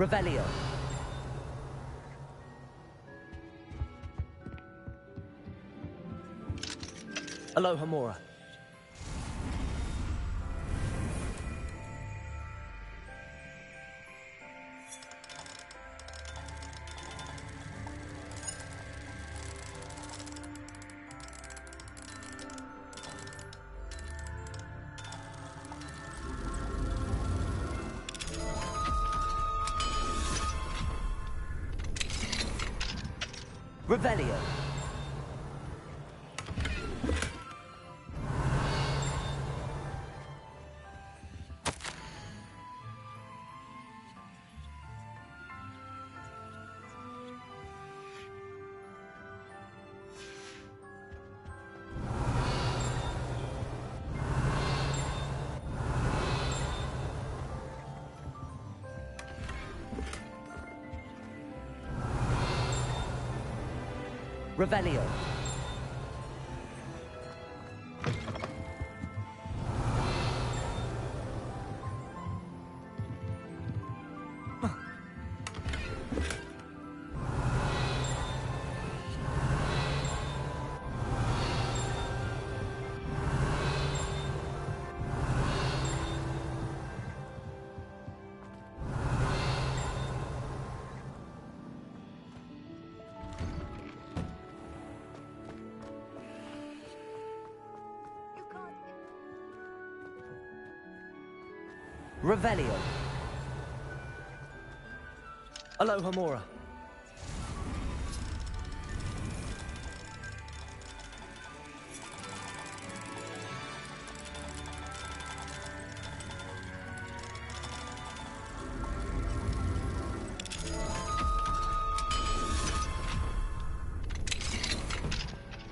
Revelio. Alohomora. Revelio. Revelio. Revelio. Alohomora.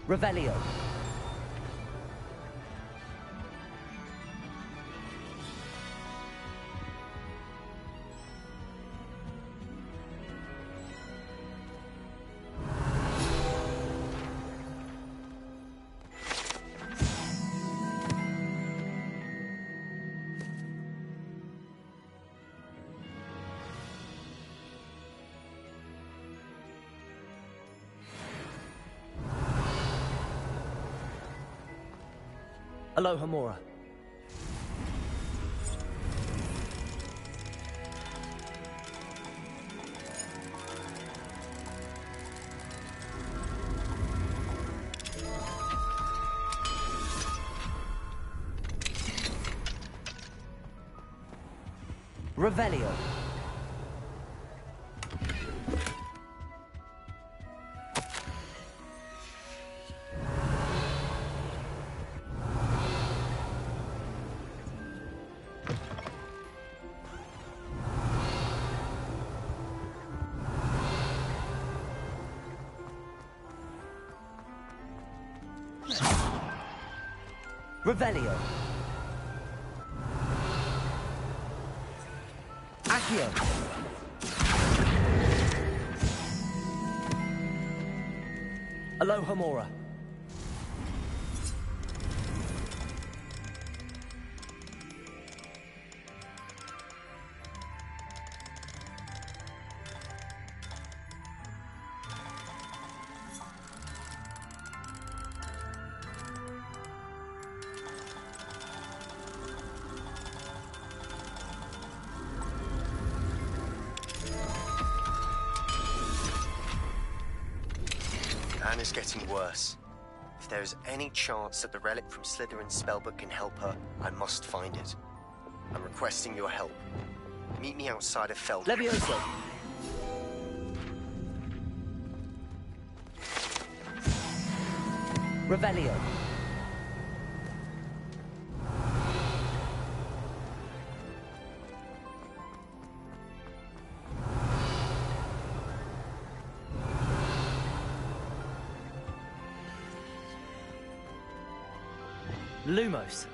Revelio. Alohomora. Revelio. Revelio. Accio. Alohomora. Anna's getting worse. If there is any chance that the relic from Slytherin's spellbook can help her, I must find it. I'm requesting your help. Meet me outside of Feld. Levioso. Revelio. Lumos.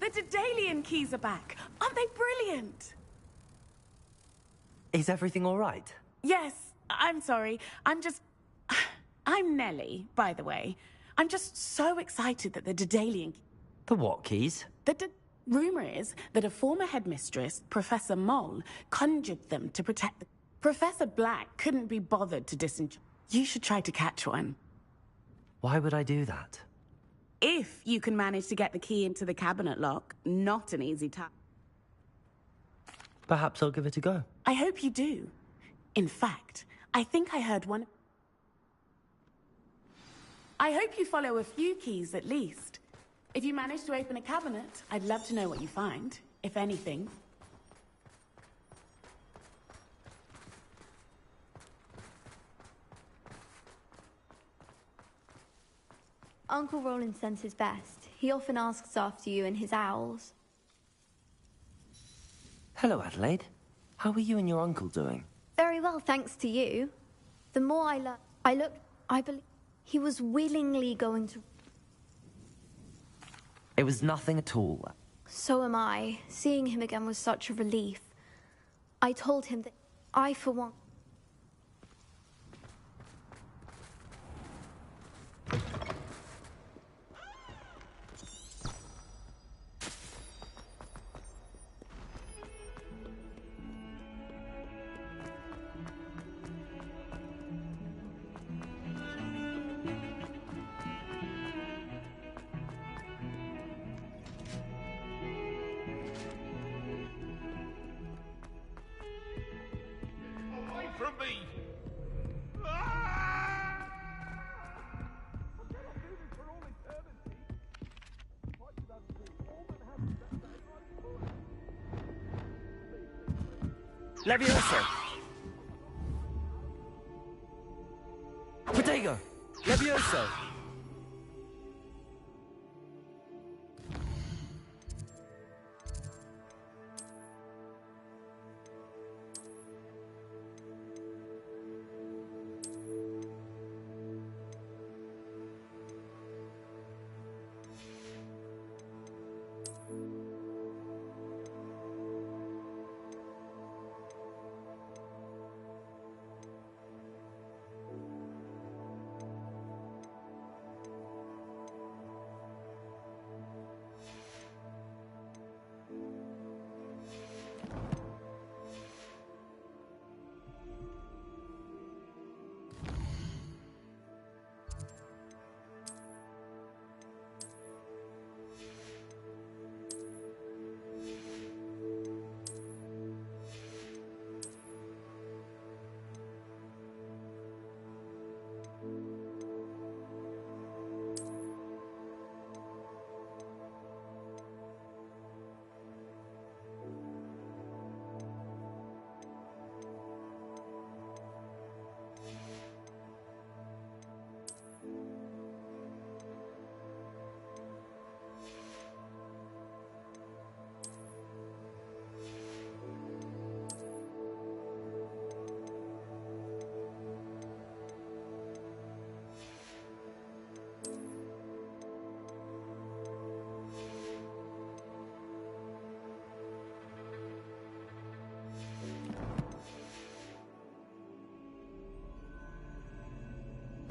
The Daedalian keys are back. Aren't they brilliant? Is everything all right? Yes, I'm sorry. I'm Nellie, by the way. I'm just so excited that the Daedalian... The what keys? Rumor is that a former headmistress, Professor Moll, conjured them to protect the... Professor Black couldn't be bothered to You should try to catch one. Why would I do that? If you can manage to get the key into the cabinet lock, not an easy task. Perhaps I'll give it a go. I hope you do. In fact, I think I heard one... I hope you follow a few keys at least. If you manage to open a cabinet, I'd love to know what you find, if anything. Uncle Roland sends his best. He often asks after you and his owls. Hello, Adelaide. How are you and your uncle doing? Very well, thanks to you. The more I believe he was willingly going to... It was nothing at all. So am I. Seeing him again was such a relief. I told him that I, for one... From me! Levioso! Protego! Levioso!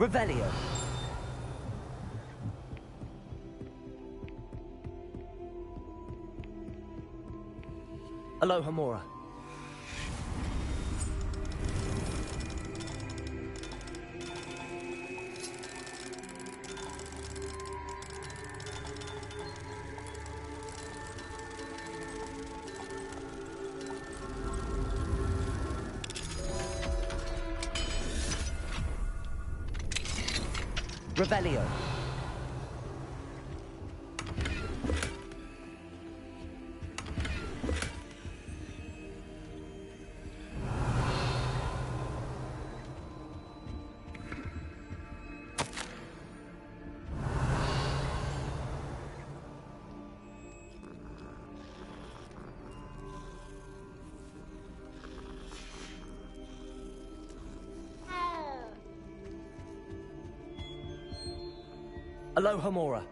Revelio. Aloha Mora. Revelio. Aloha Mora.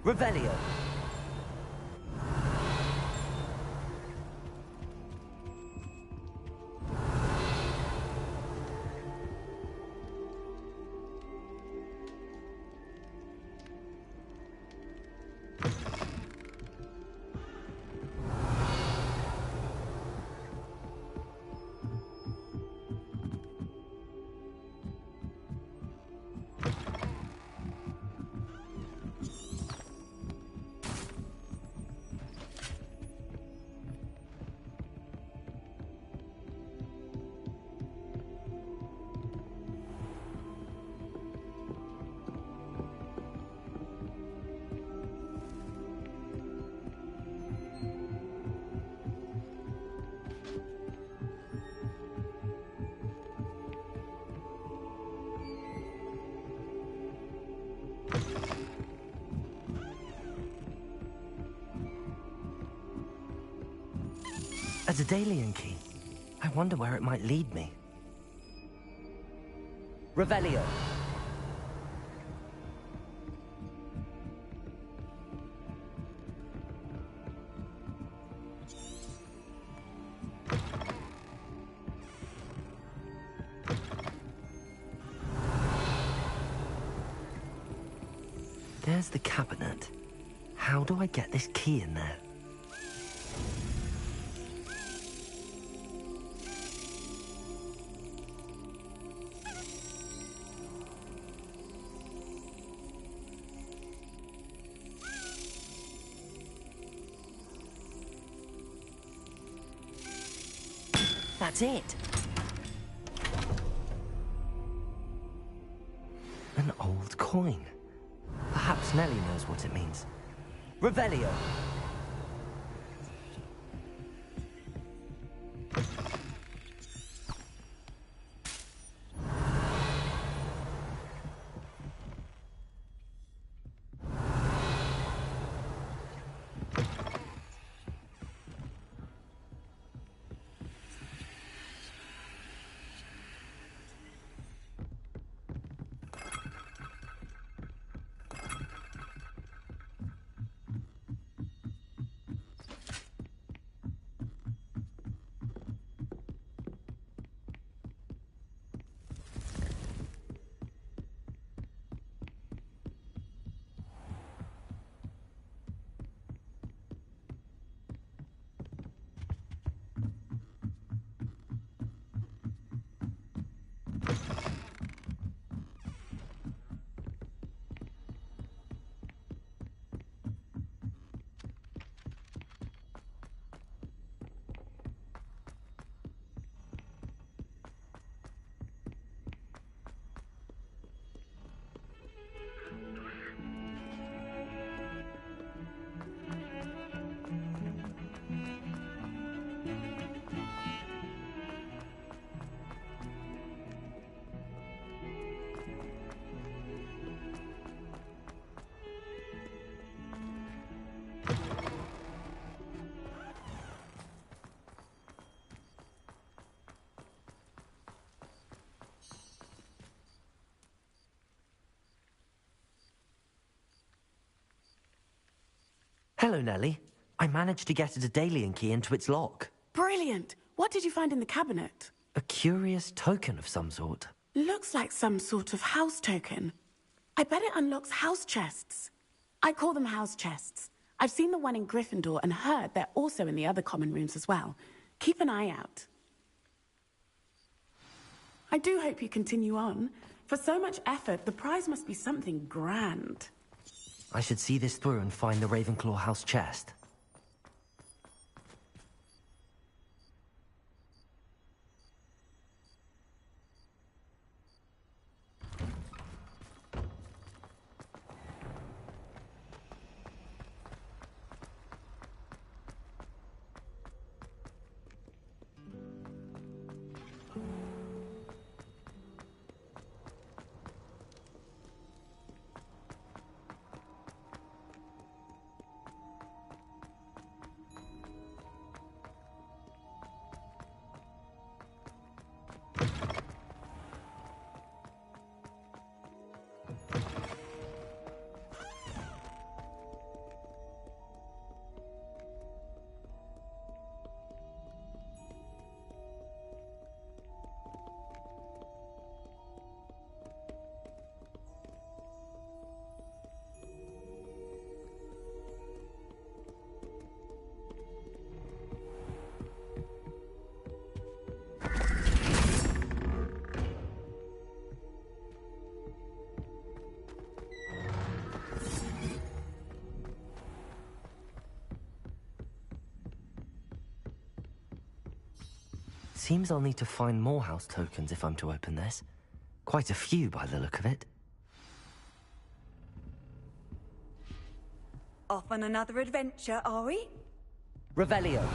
Revelio. A Daedalian key. I wonder where it might lead me. Revelio. There's the cabinet. How do I get this key in there? That's it. An old coin. Perhaps Nellie knows what it means. Revelio. Hello, Nellie. I managed to get a Daedalian key into its lock. Brilliant! What did you find in the cabinet? A curious token of some sort. Looks like some sort of house token. I bet it unlocks house chests. I call them house chests. I've seen the one in Gryffindor and heard they're also in the other common rooms as well. Keep an eye out. I do hope you continue on. For so much effort, the prize must be something grand. I should see this through and find the Ravenclaw house chest. seems I'll need to find more house tokens if I'm to open this. Quite a few by the look of it. Off on another adventure, are we? Revelio.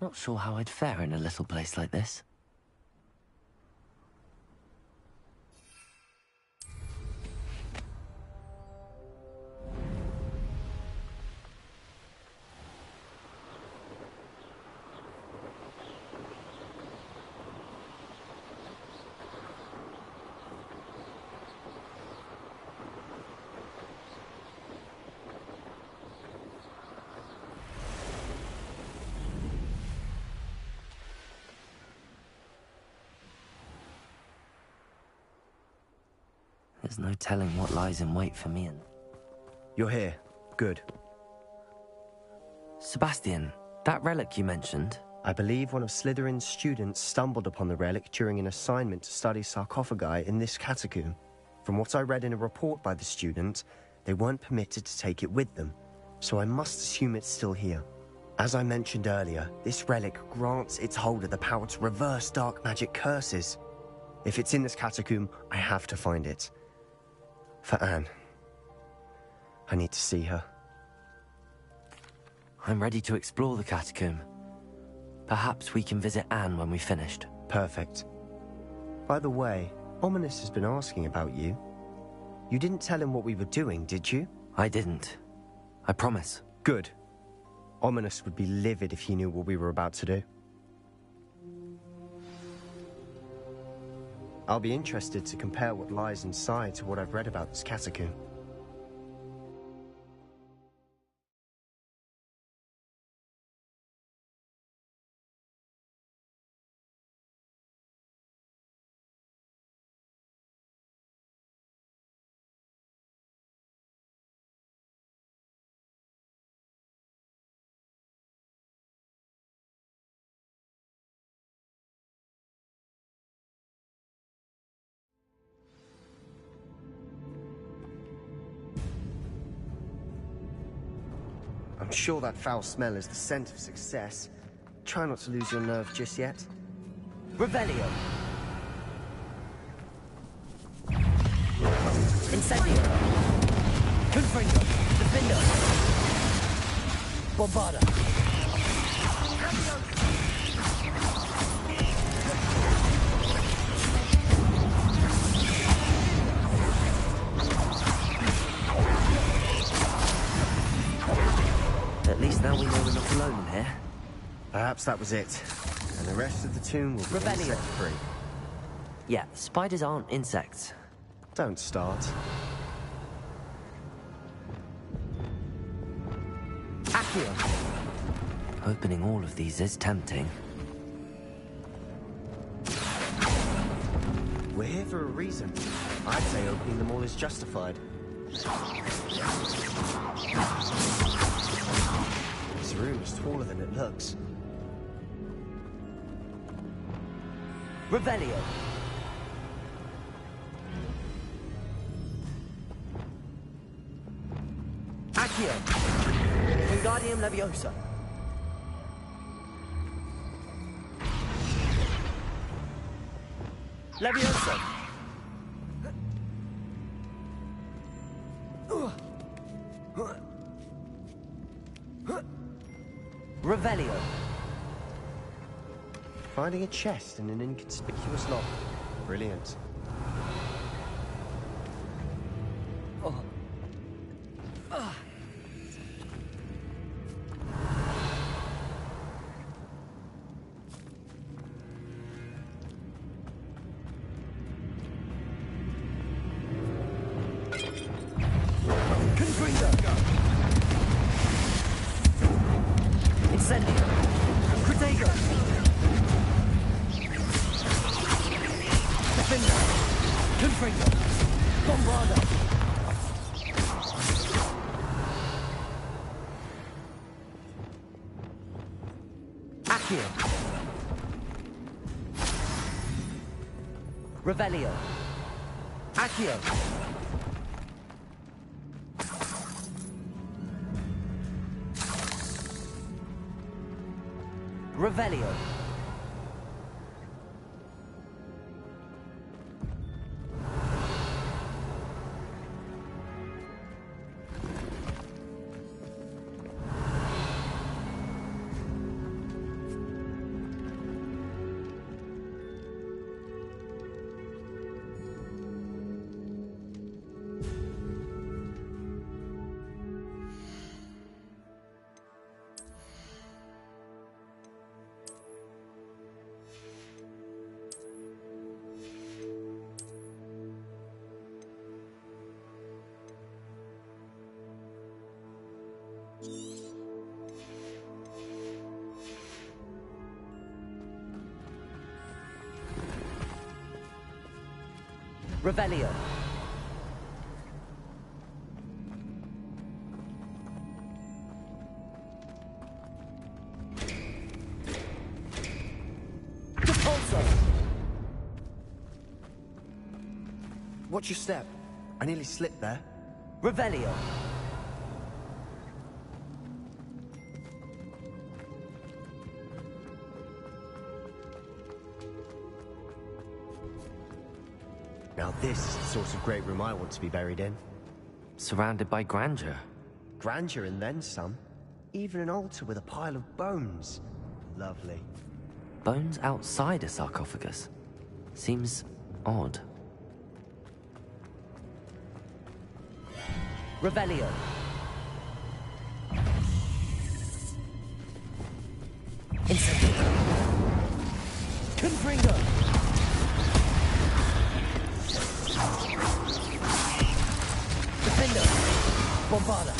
Not sure how I'd fare in a little place like this. There's no telling what lies in wait for me and... You're here. Good. Sebastian, that relic you mentioned... I believe one of Slytherin's students stumbled upon the relic during an assignment to study sarcophagi in this catacomb. From what I read in a report by the student, they weren't permitted to take it with them, so I must assume it's still here. As I mentioned earlier, this relic grants its holder the power to reverse dark magic curses. If it's in this catacomb, I have to find it. For Anne. I need to see her. I'm ready to explore the catacomb. Perhaps we can visit Anne when we've finished. Perfect. By the way, Ominous has been asking about you. You didn't tell him what we were doing, did you? I didn't. I promise. Good. Ominous would be livid if he knew what we were about to do. I'll be interested to compare what lies inside to what I've read about this catacomb. I'm sure that foul smell is the scent of success. Try not to lose your nerve just yet. Revelio! Incendio! Confringo! Defendo! Bombarda! At least now we know we're not alone in here. Perhaps that was it. And the rest of the tomb will be insect-free. Yeah, spiders aren't insects. Don't start. Accio! Opening all of these is tempting. We're here for a reason. I'd say opening them all is justified. This room is taller than it looks. Revelio! Accio! Wingardium Leviosa! Leviosa! Revelio! Finding a chest in an inconspicuous lock. Brilliant. Revelio. Accio. Revelio. Revelio. Watch your step. I nearly slipped there. Revelio. Now this is the sort of great room I want to be buried in. Surrounded by grandeur. Grandeur and then some. Even an altar with a pile of bones. Lovely. Bones outside a sarcophagus. Seems odd. Revelio. Incendio. Confringo. Defender. Bombarda.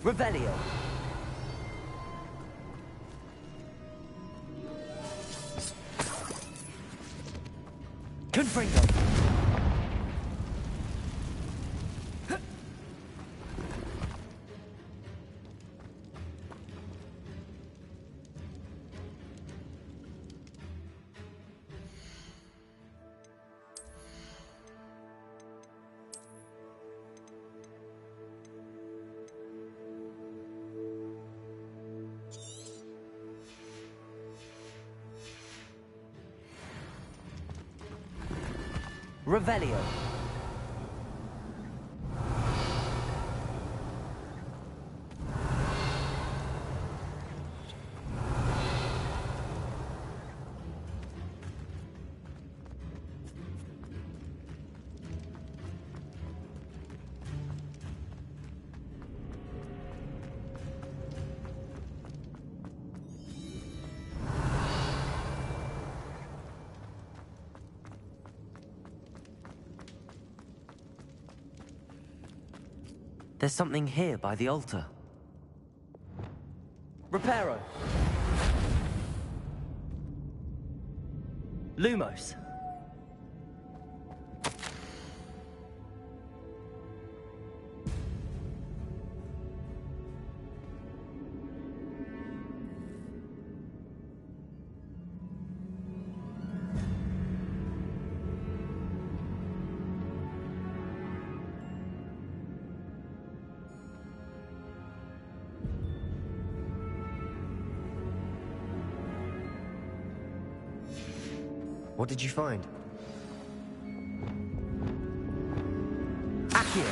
Revelio. Confringo. Revelio. There's something here by the altar. Reparo. Lumos. What did you find? Accio.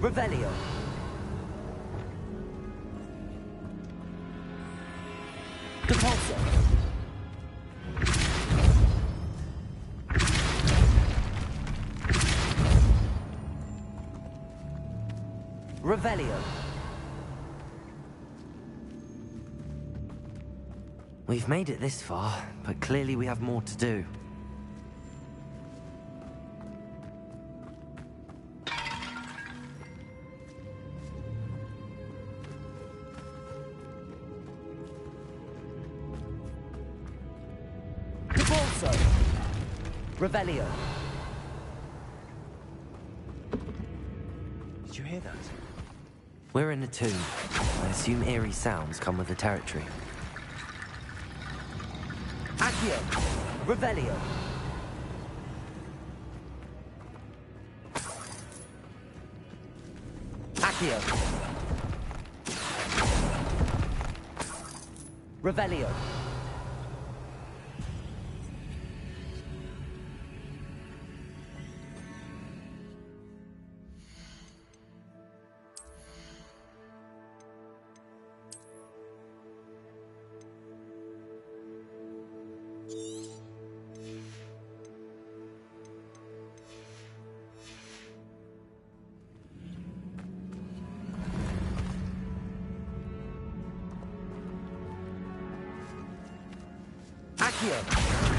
Revelio. Depulso. Revelio. We've made it this far, but clearly we have more to do. Depulso. Revelio. Did you hear that? We're in a tomb. I assume eerie sounds come with the territory. Accio. Revelio. Accio. Revelio. Accio.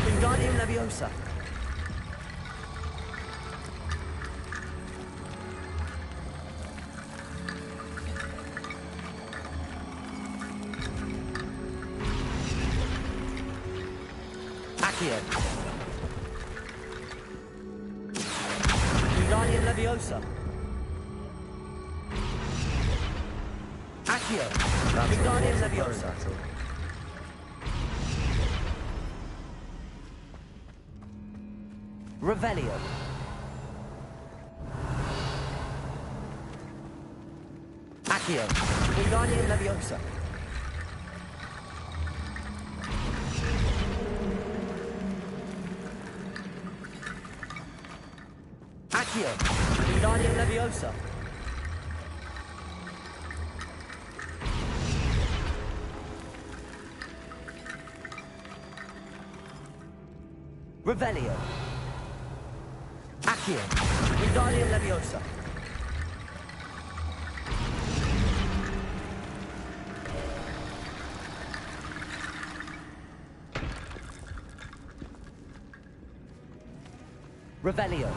Wingardium Leviosa. Accio. Wingardium Leviosa. Accio! Wingardium Leviosa! Revelio! Accio! Wingardium Leviosa! Accio! Wingardium Leviosa! Revelio! Accio! Wingardium Leviosa! Revelio!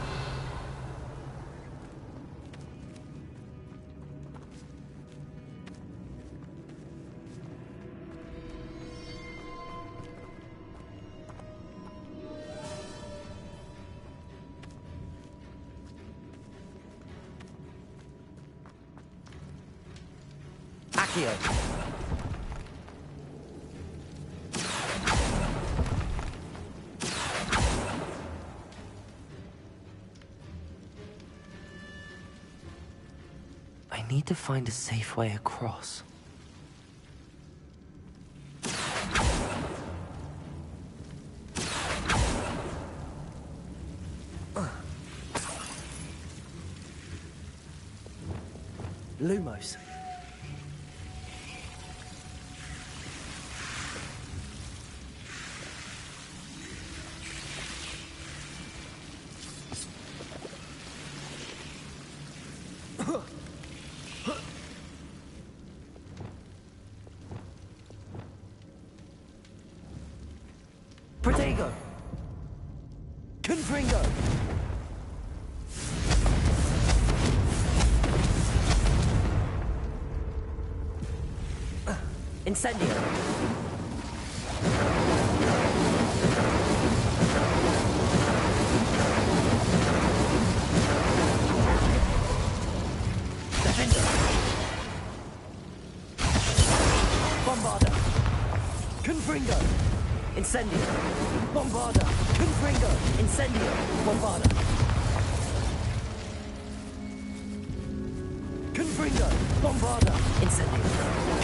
Accio! I need to find a safe way across. Lumos. Protego! Confringo! Incendio! Defender! Bombarda! Confringo! Incendio! Bombarda! Confringo! Incendio! Bombarda! Confringo! Bombarda! Incendio!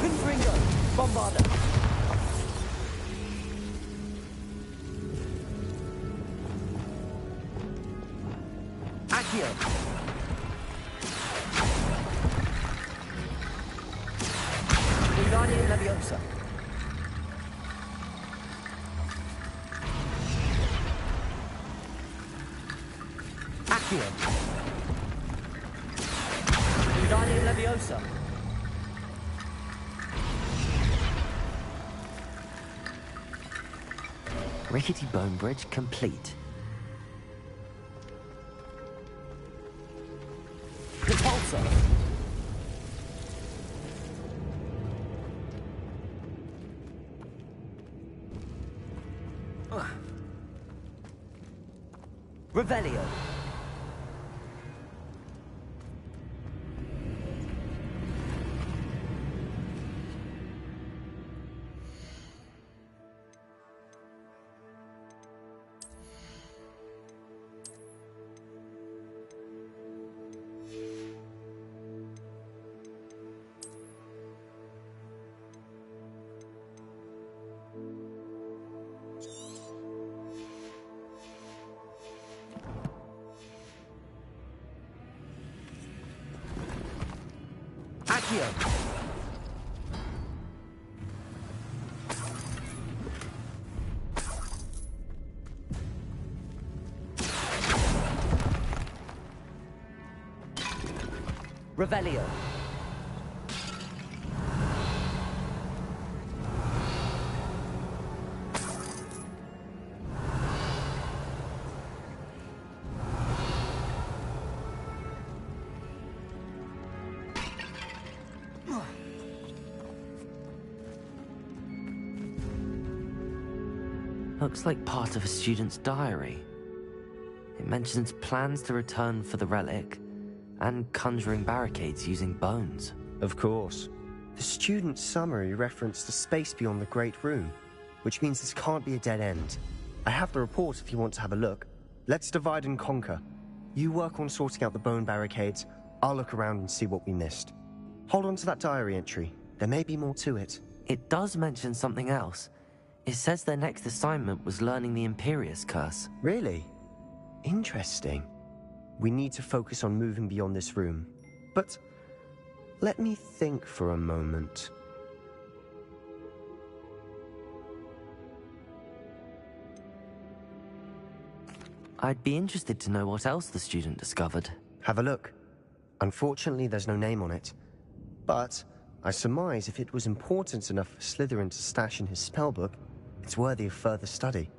Confringo! Bombarda! Accio! Wingardium Leviosa! Accio! Wingardium Leviosa! Rickety bone bridge complete. Repulsor! Revelio! Accio! Revelio! Looks like part of a student's diary. It mentions plans to return for the relic and conjuring barricades using bones. Of course. The student summary referenced a space beyond the Great Room, which means this can't be a dead end. I have the report if you want to have a look. Let's divide and conquer. You work on sorting out the bone barricades. I'll look around and see what we missed. Hold on to that diary entry. There may be more to it. It does mention something else. It says their next assignment was learning the Imperius Curse. Really? Interesting. We need to focus on moving beyond this room. But let me think for a moment. I'd be interested to know what else the student discovered. Have a look. Unfortunately, there's no name on it. But I surmise if it was important enough for Slytherin to stash in his spellbook, it's worthy of further study.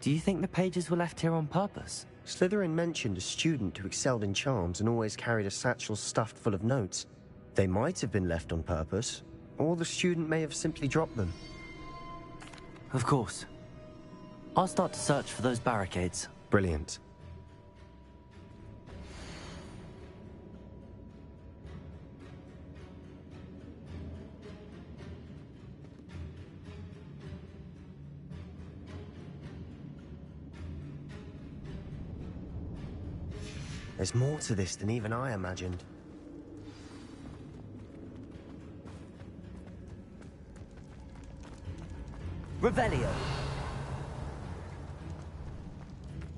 Do you think the pages were left here on purpose? Slytherin mentioned a student who excelled in charms and always carried a satchel stuffed full of notes. They might have been left on purpose, or the student may have simply dropped them. Of course. I'll start to search for those barricades. Brilliant. There's more to this than even I imagined. Revelio!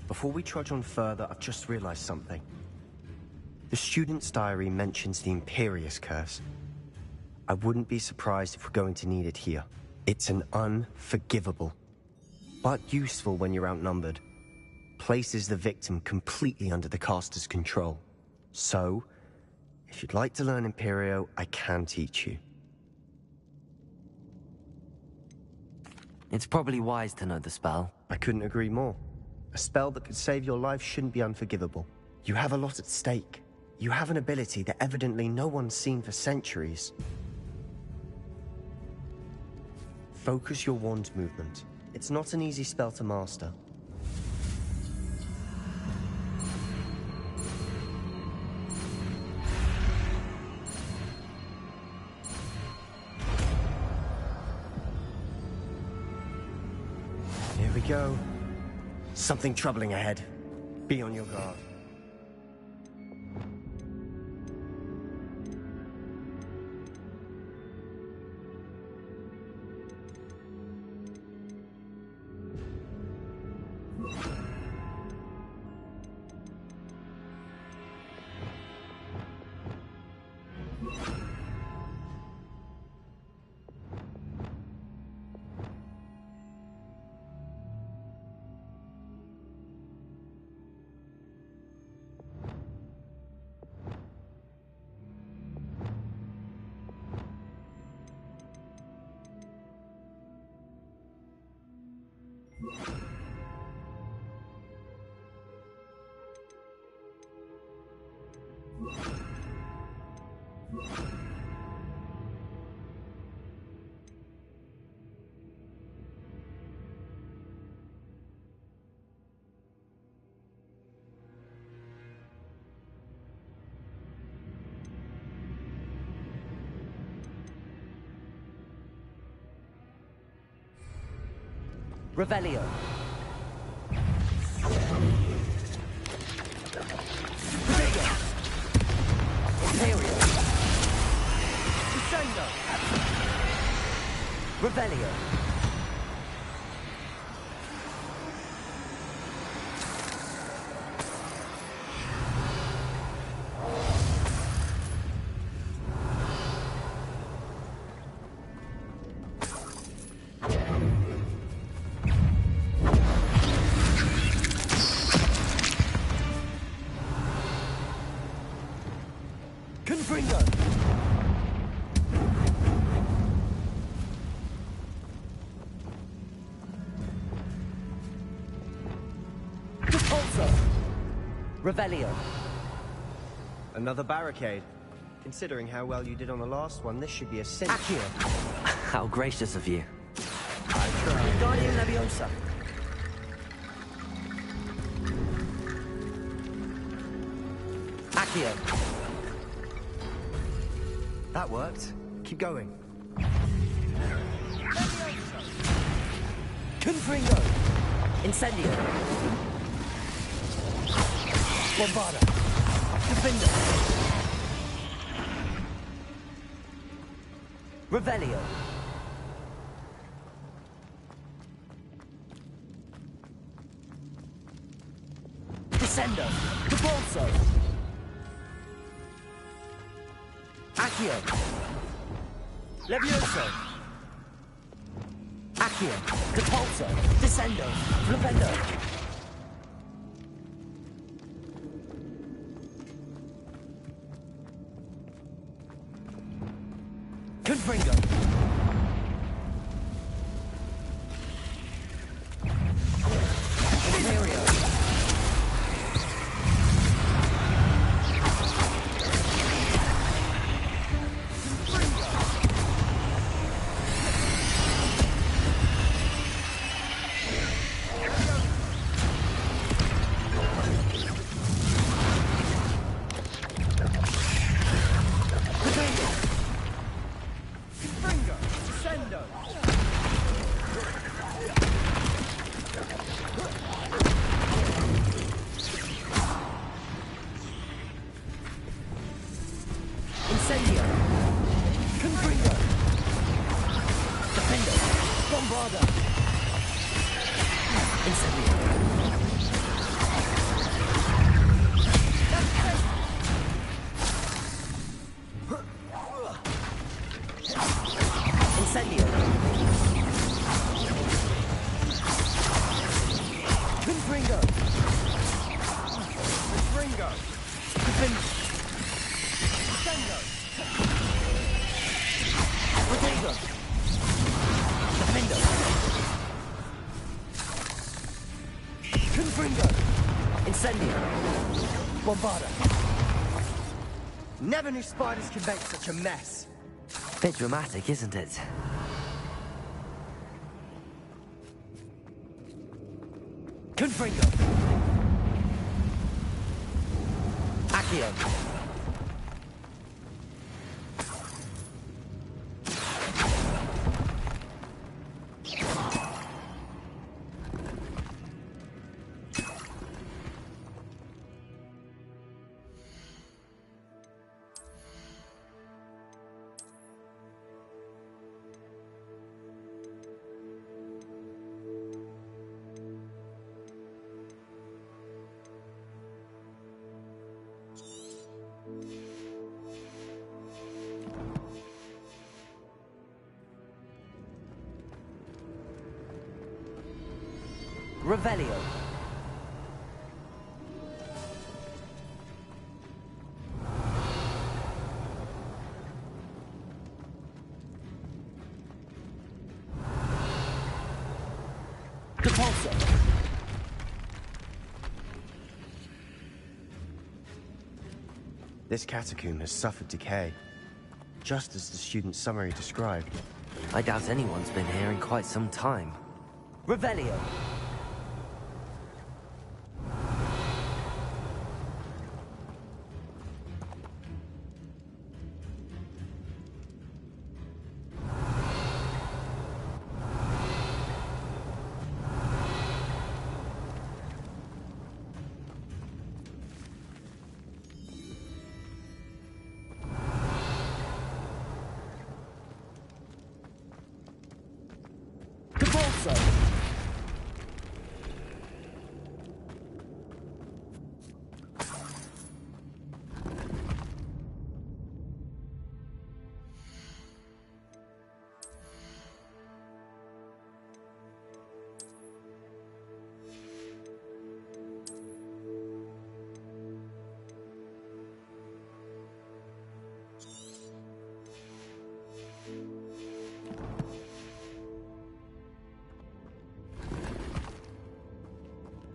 Before we trudge on further, I've just realized something. The student's diary mentions the Imperius Curse. I wouldn't be surprised if we're going to need it here. It's an unforgivable, but useful when you're outnumbered. Places the victim completely under the caster's control. So, if you'd like to learn Imperio, I can teach you. It's probably wise to know the spell. I couldn't agree more. A spell that could save your life shouldn't be unforgivable. You have a lot at stake. You have an ability that evidently no one's seen for centuries. Focus your wand movement. It's not an easy spell to master. Here we go. Something troubling ahead. Be on your guard. Revelio. Trigger. Imperial. Descendo. Revelio. Confringo! Repulsor! Revelio. Another barricade. Considering how well you did on the last one, this should be a cinch. Accio! How gracious of you. I tried. Guardian Leviosa. Accio. That worked. Keep going. Confringo! Incendio! Bombarda! Defender! Revelio! Descendo! Depulso! Accio! Levioso! Accio! Depulso! Descendo! Flipendo! Confringo! Imperio! Incendio! Confringo! Defendo! Bombarda! Incendio! Incendio! Confringo! Confringo! Defendo! Protego! Defendo! Confringo! Incendio! Bombarda! Never knew spiders could make such a mess. Bit dramatic, isn't it? Confringo! Accio! Revelio. Depulso. This catacomb has suffered decay, just as the student's summary described. I doubt anyone's been here in quite some time. Revelio.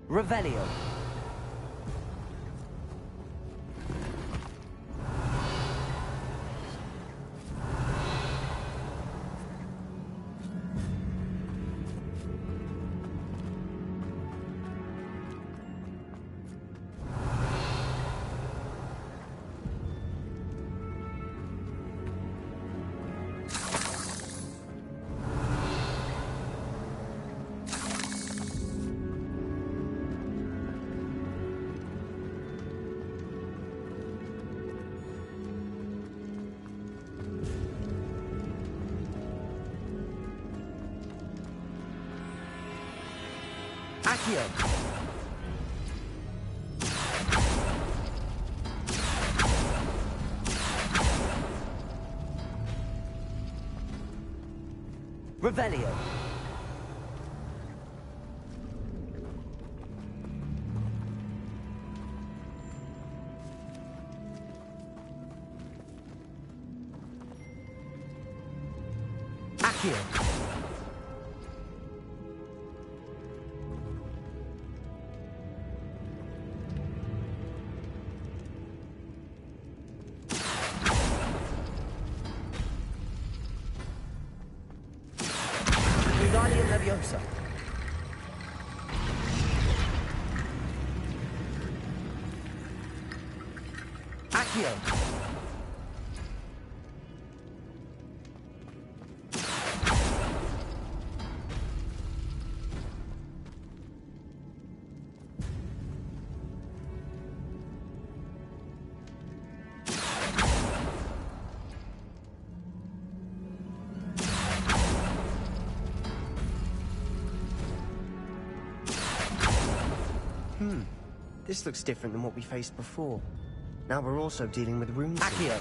Revelio. Accio. Revelio. Accio. Wingardium Leviosa. Accio. This looks different than what we faced before. Now we're also dealing with rooms. Accio.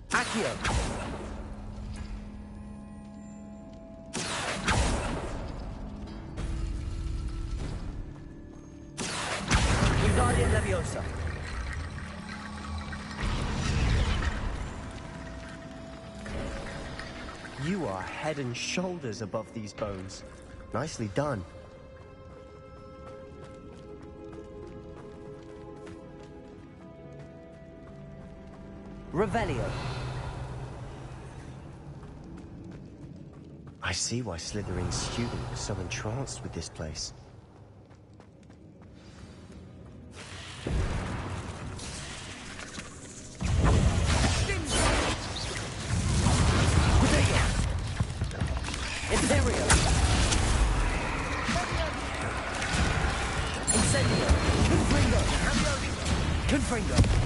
Accio. Wingardium Leviosa. You are head and shoulders above these bones. Nicely done. Revelio. I see why Slytherin's student was so entranced with this place. Imperio. Incendio. Confringo. Confringo.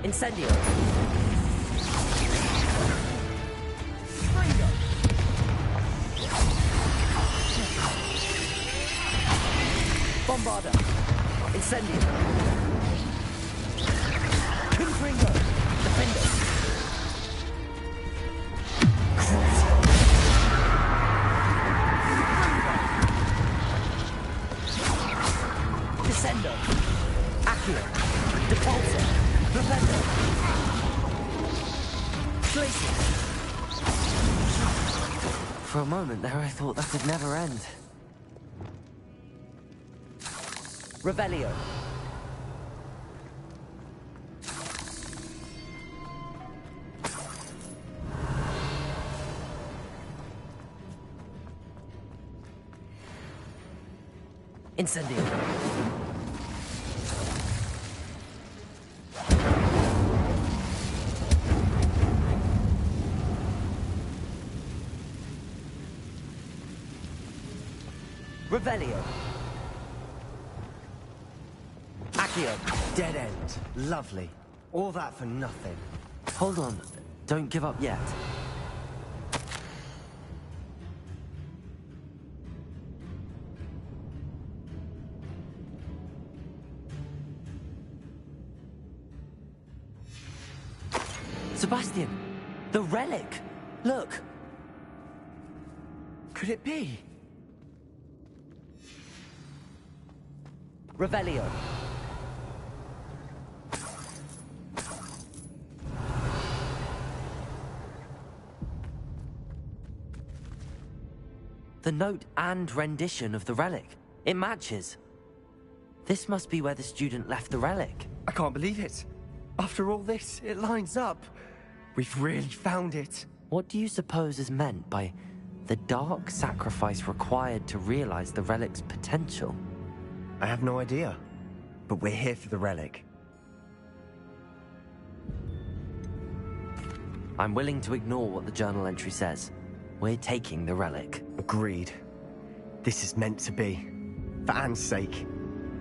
Incendio. Bombarda. Incendio. Confringo. Defender. Descendo. Accio. Depulsor. Defender. Glacius. For a moment there I thought that would never end. Revelio. Incendio. Revelio. Accio. Dead end. Lovely. All that for nothing. Hold on. Don't give up yet. Sebastian! The relic! Look! Could it be? Revelio. The note and rendition of the relic. It matches. This must be where the student left the relic. I can't believe it. After all this, it lines up. We've really found it. What do you suppose is meant by the dark sacrifice required to realize the relic's potential? I have no idea. But we're here for the relic. I'm willing to ignore what the journal entry says. We're taking the relic. Agreed. This is meant to be. For Anne's sake,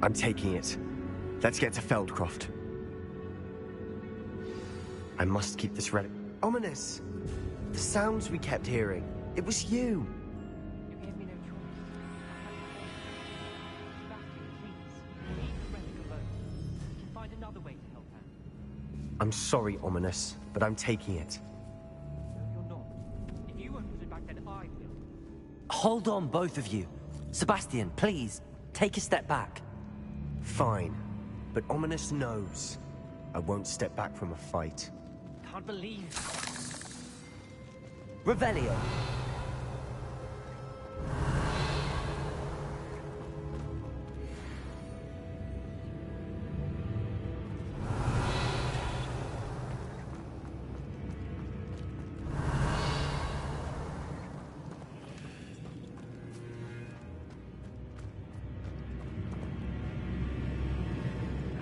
I'm taking it. Let's get to Feldcroft. I must keep this relic. Ominous! The sounds we kept hearing. It was you. You gave me no choice. Sebastian, please. Leave the relic alone. We can find another way to help Anne. I'm sorry, Ominous, but I'm taking it. No, you're not. If you won't put it back, then I will. Hold on, both of you. Sebastian, please, take a step back. Fine. But Ominous knows. I won't step back from a fight. Can't believe... Revelio.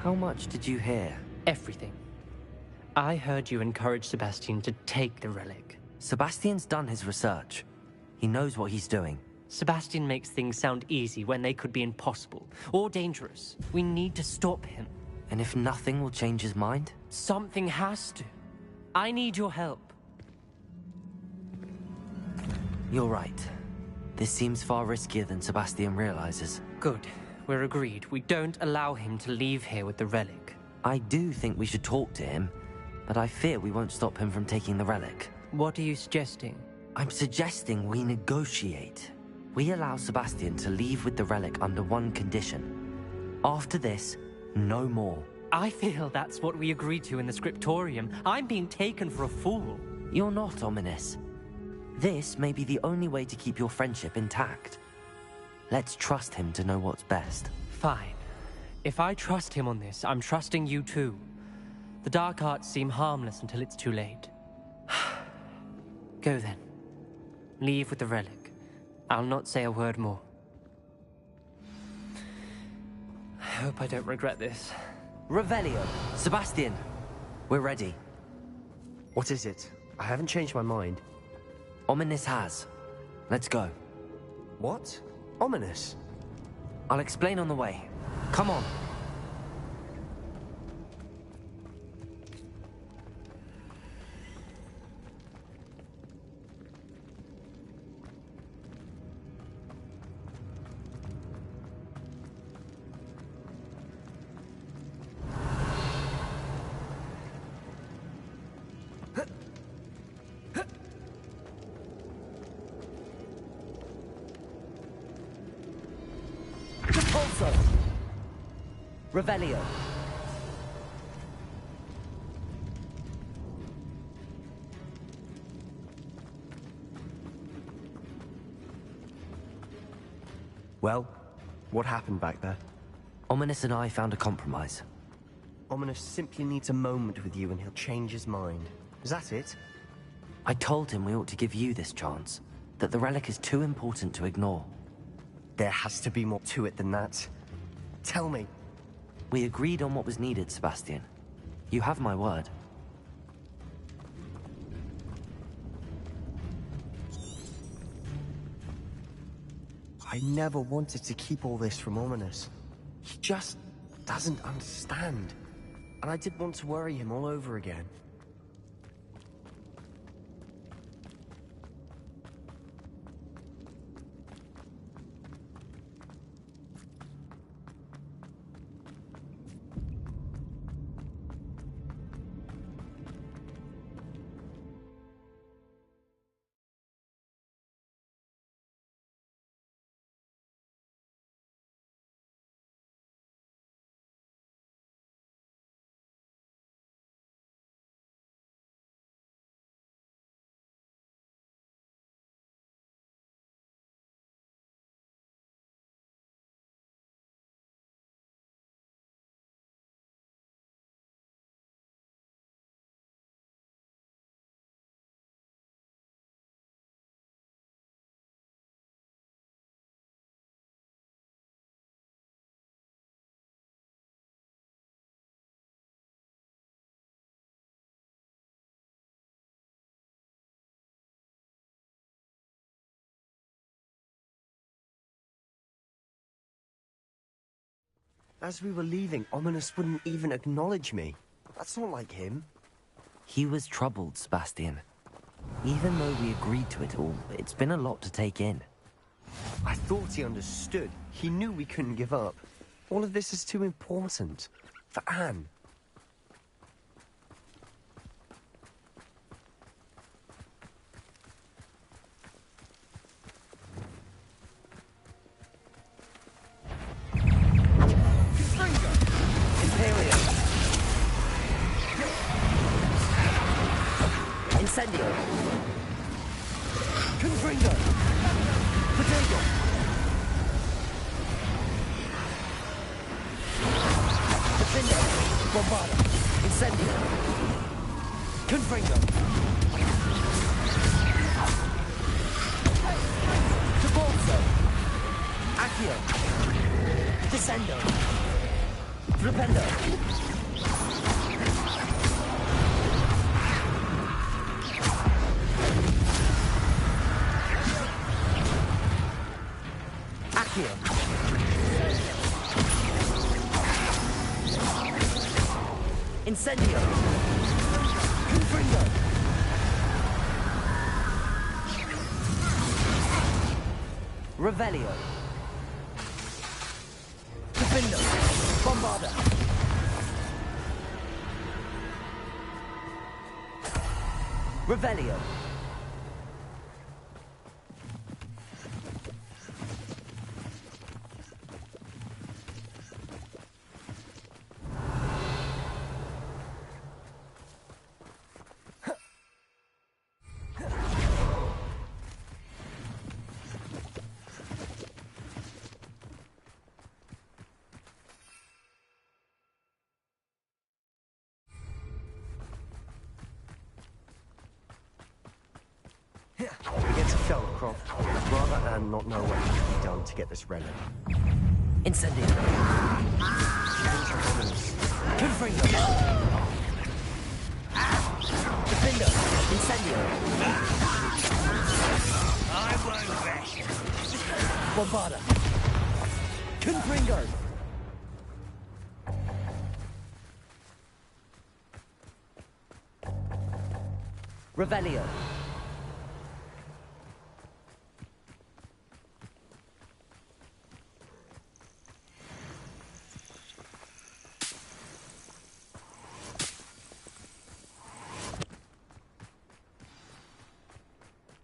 How much did you hear? Everything. I heard you encourage Sebastian to take the relic. Sebastian's done his research. He knows what he's doing. Sebastian makes things sound easy when they could be impossible or dangerous. We need to stop him. And if nothing will change his mind? Something has to. I need your help. You're right. This seems far riskier than Sebastian realizes. Good. We're agreed. We don't allow him to leave here with the relic. I do think we should talk to him, but I fear we won't stop him from taking the relic. What are you suggesting? I'm suggesting we negotiate. We allow Sebastian to leave with the relic under one condition. After this, no more. I feel that's what we agreed to in the scriptorium. I'm being taken for a fool. You're not, Ominous. This may be the only way to keep your friendship intact. Let's trust him to know what's best. Fine. If I trust him on this, I'm trusting you too. The dark arts seem harmless until it's too late. Go then. Leave with the relic. I'll not say a word more. I hope I don't regret this. Revelio! Sebastian! We're ready. What is it? I haven't changed my mind. Ominous has. Let's go. What? Ominous? I'll explain on the way. Come on. Repulso! Revelio. Well, what happened back there? Ominous and I found a compromise. Ominous simply needs a moment with you and he'll change his mind. Is that it? I told him we ought to give you this chance, that the relic is too important to ignore. There has to be more to it than that. Tell me. We agreed on what was needed, Sebastian. You have my word. I never wanted to keep all this from Ominous. He just doesn't understand. And I didn't want to worry him all over again. As we were leaving, Ominous wouldn't even acknowledge me. That's not like him. He was troubled, Sebastian. Even though we agreed to it all, it's been a lot to take in. I thought he understood. He knew we couldn't give up. All of this is too important. For Anne. Incendio! Confringo! Potato! Defender! Bombarda! Incendio! Confringo! Debolso! Accio! Descendo! Flipendo! Incendio! Confringo! Revelio! Defendo! Bombarda! Revelio! We get to Feldcroft. I'd rather Anne not know what needs to be done to get this relic. Incendio! Confringo! Defendo! Incendio! I won't rest. Bombarda! Confringo! Revelio!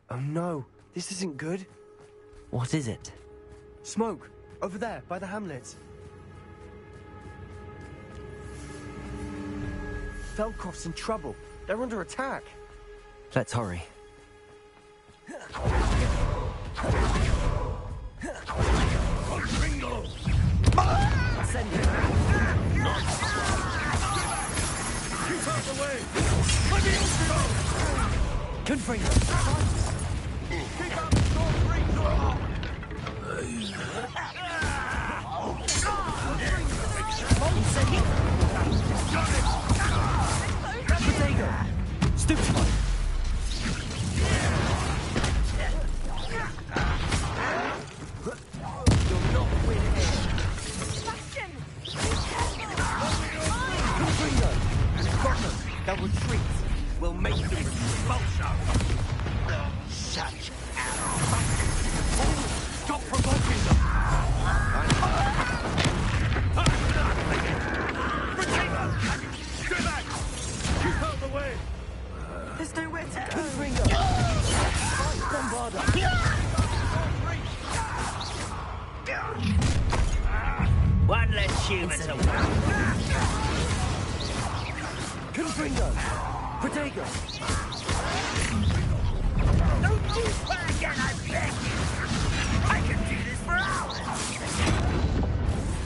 Oh no, this isn't good. What is it? Smoke, over there, by the hamlet. Feldcroft's in trouble. They're under attack. Let's hurry. Ringo! Send it! Keep out the way! Let me go! Confringo! Keep out the storm, Ringo! humans away. Confringo! Protego! Don't do that again, I beg you! I can do this for hours!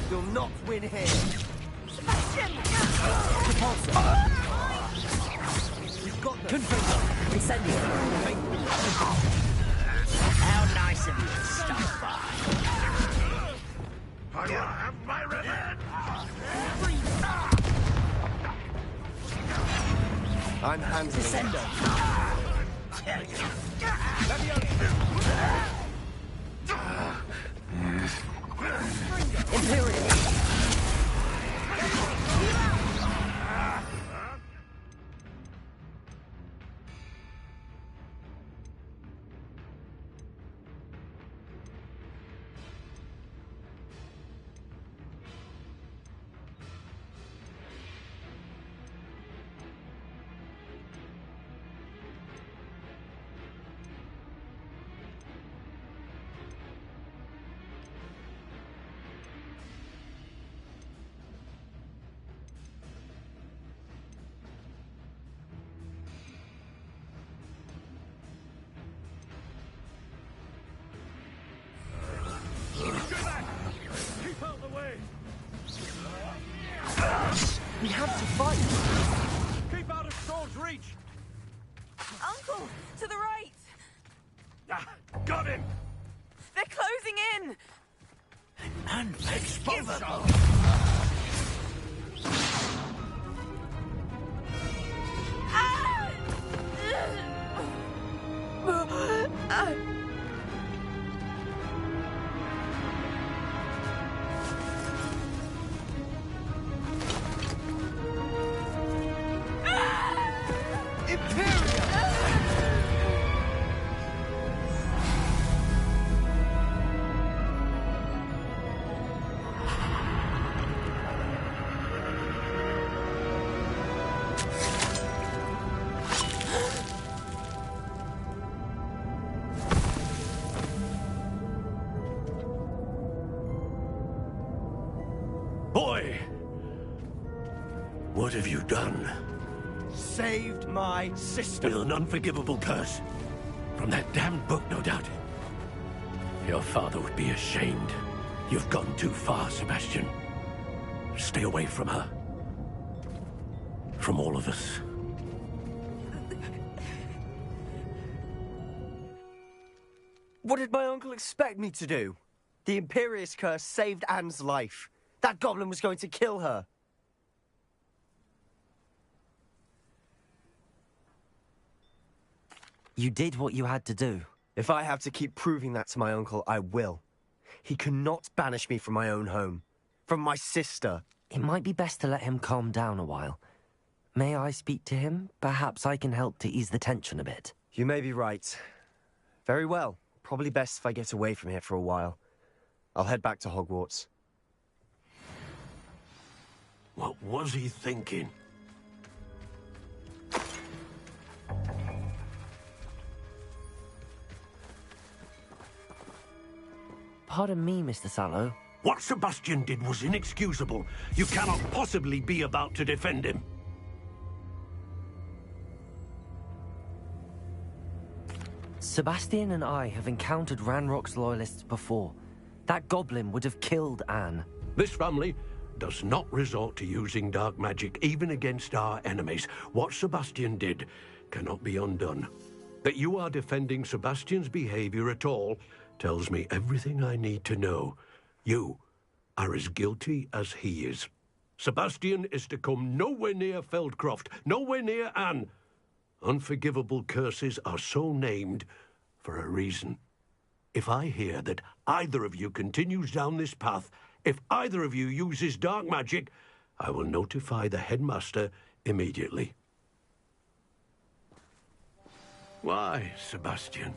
You'll not win here. Sebastian! You've got them. Confringo! Incendio! How nice of you to stop by. I will have my revenge! I'm handling Descendo! Imperial! Keep out the way! We have to fight! Keep out of Storm's reach! Uncle, to the right! Ah, got him! They're closing in! Unforgivable! Ah! Boy! What have you done? Saved my sister. With an unforgivable curse. From that damned book, no doubt. Your father would be ashamed. You've gone too far, Sebastian. Stay away from her. From all of us. What did my uncle expect me to do? The Imperious curse saved Anne's life. That goblin was going to kill her. You did what you had to do. If I have to keep proving that to my uncle, I will. He cannot banish me from my own home. From my sister. It might be best to let him calm down a while. May I speak to him? Perhaps I can help to ease the tension a bit. You may be right. Very well. Probably best if I get away from here for a while. I'll head back to Hogwarts. What was he thinking? Pardon me, Mr. Sallow. What Sebastian did was inexcusable. You cannot possibly be about to defend him. Sebastian and I have encountered Ranrock's loyalists before. That goblin would have killed Anne. This family does not resort to using dark magic, even against our enemies. What Sebastian did cannot be undone. That you are defending Sebastian's behavior at all tells me everything I need to know. You are as guilty as he is. Sebastian is to come nowhere near Feldcroft, nowhere near Anne. Unforgivable curses are so named for a reason. If I hear that either of you continues down this path, if either of you uses dark magic, I will notify the headmaster immediately. Why, Sebastian?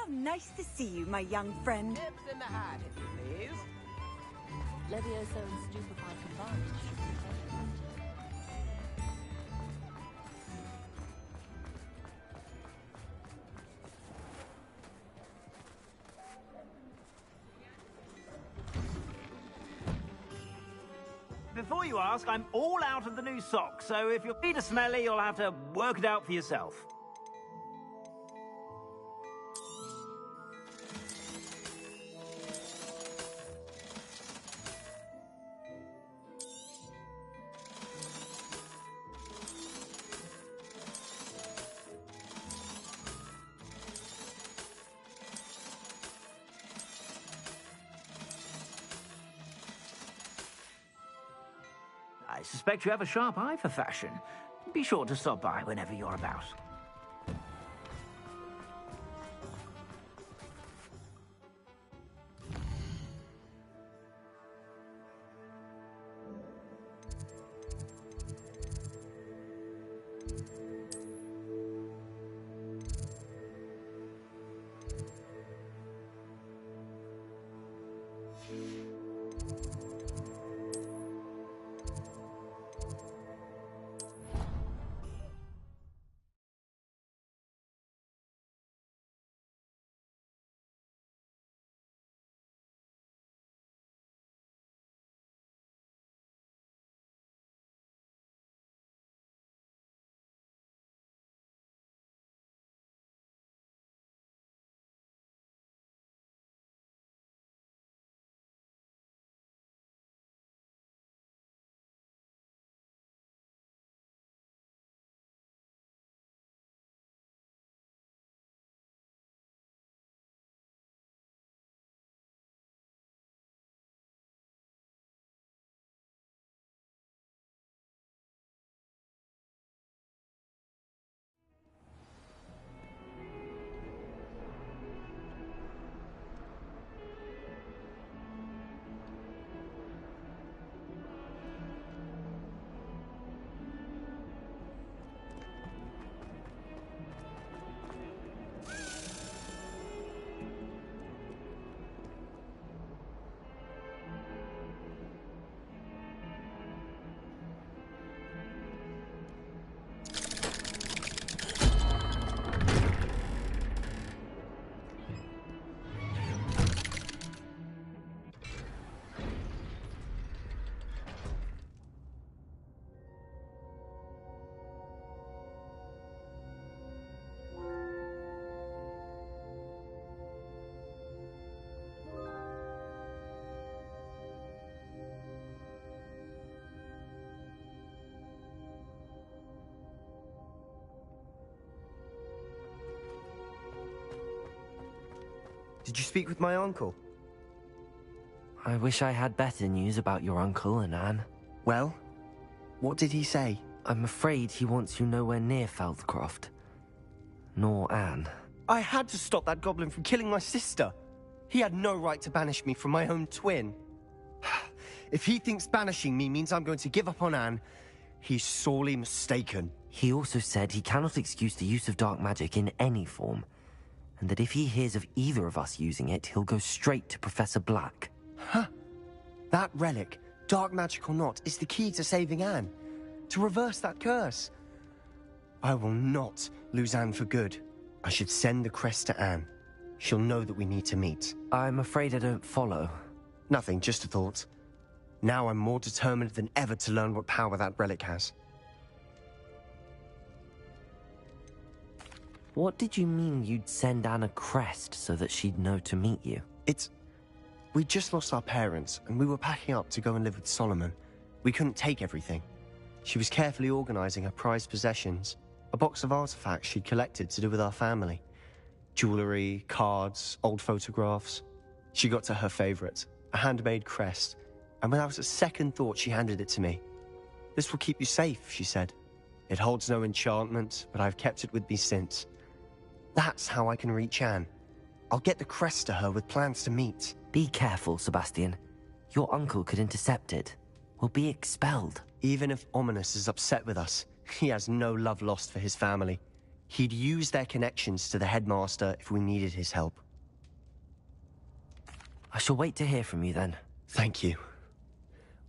How nice to see you, my young friend. Nips in the hat, if you please. Levioso's stupefied combined should be present. Before you ask, I'm all out of the new socks, so if your feet are smelly, you'll have to work it out for yourself. I suspect you have a sharp eye for fashion. Be sure to stop by whenever you're about. Did you speak with my uncle? I wish I had better news about your uncle and Anne. Well, what did he say? I'm afraid he wants you nowhere near Feldcroft. Nor Anne. I had to stop that goblin from killing my sister. He had no right to banish me from my own twin. If he thinks banishing me means I'm going to give up on Anne, he's sorely mistaken. He also said he cannot excuse the use of dark magic in any form, and that if he hears of either of us using it, he'll go straight to Professor Black. Huh. That relic, dark magic or not, is the key to saving Anne. To reverse that curse. I will not lose Anne for good. I should send the crest to Anne. She'll know that we need to meet. I'm afraid I don't follow. Nothing, just a thought. Now I'm more determined than ever to learn what power that relic has. What did you mean you'd send Anne a crest so that she'd know to meet you? We just lost our parents, and we were packing up to go and live with Solomon. We couldn't take everything. She was carefully organizing her prized possessions, a box of artifacts she'd collected to do with our family. Jewelry, cards, old photographs. She got to her favorite, a handmade crest, and without a second thought she handed it to me. "This will keep you safe," she said. "It holds no enchantment, but I've kept it with me since. That's how I can reach Anne. I'll get the crest to her with plans to meet." Be careful, Sebastian. Your uncle could intercept it. We'll be expelled. Even if Ominous is upset with us, he has no love lost for his family. He'd use their connections to the headmaster if we needed his help. I shall wait to hear from you then. Thank you.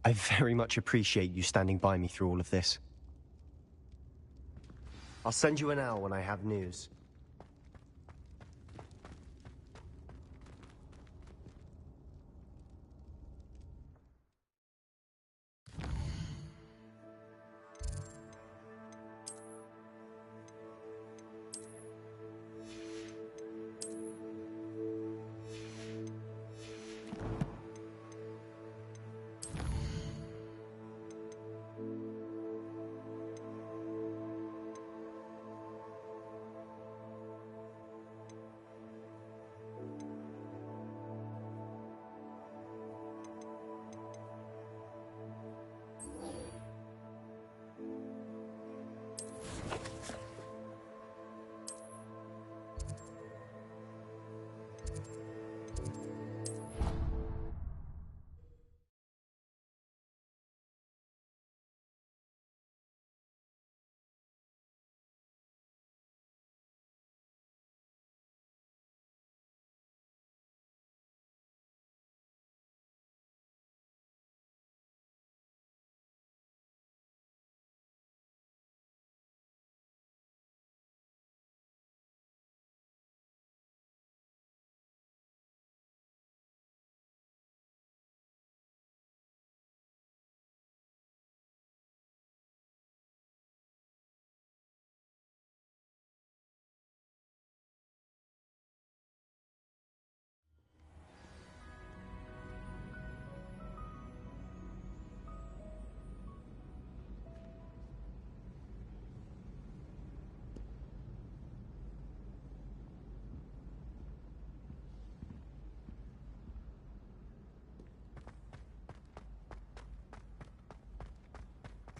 I very much appreciate you standing by me through all of this. I'll send you an owl when I have news.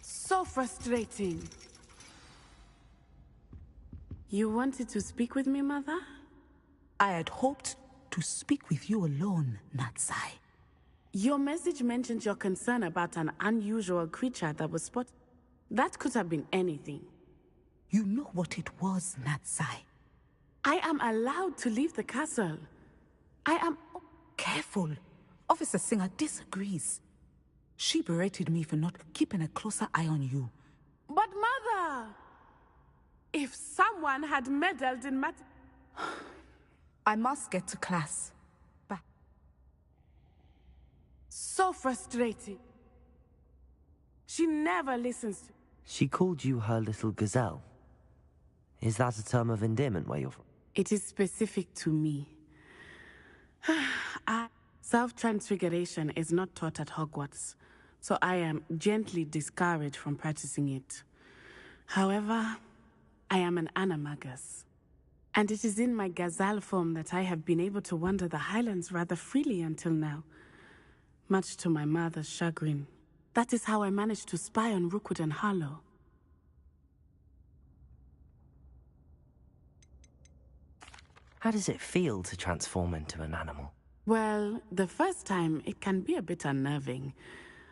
So frustrating. You wanted to speak with me, Mother? I had hoped to speak with you alone, Natsai. Your message mentioned your concern about an unusual creature that was spotted. That could have been anything. You know what it was, Natsai. I am allowed to leave the castle. I am... Careful. Officer Singer disagrees. She berated me for not keeping a closer eye on you. But Mother! If someone had meddled in I must get to class. Bye. So frustrating. She never listens to... She called you her little gazelle. Is that a term of endearment where you're from? It is specific to me. Self-transfiguration is not taught at Hogwarts, so I am gently discouraged from practicing it. However, I am an animagus, and it is in my gazelle form that I have been able to wander the highlands rather freely until now, much to my mother's chagrin. That is how I managed to spy on Rookwood and Harlow. How does it feel to transform into an animal? Well, the first time, it can be a bit unnerving.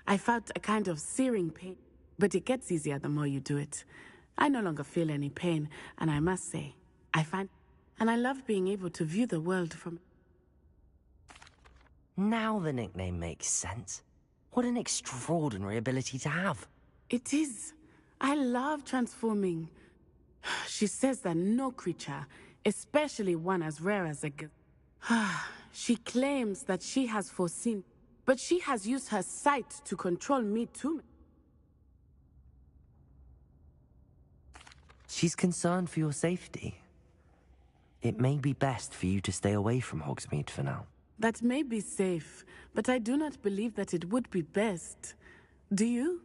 I felt a kind of searing pain, but it gets easier the more you do it. I no longer feel any pain, and I must say, and I love being able to view the world from... Now the nickname makes sense. What an extraordinary ability to have. It is. I love transforming. She says that no creature, especially one as rare as a... She claims that she has foreseen, but she has used her sight to control me too. She's concerned for your safety. It may be best for you to stay away from Hogsmeade for now. That may be safe, but I do not believe that it would be best. Do you?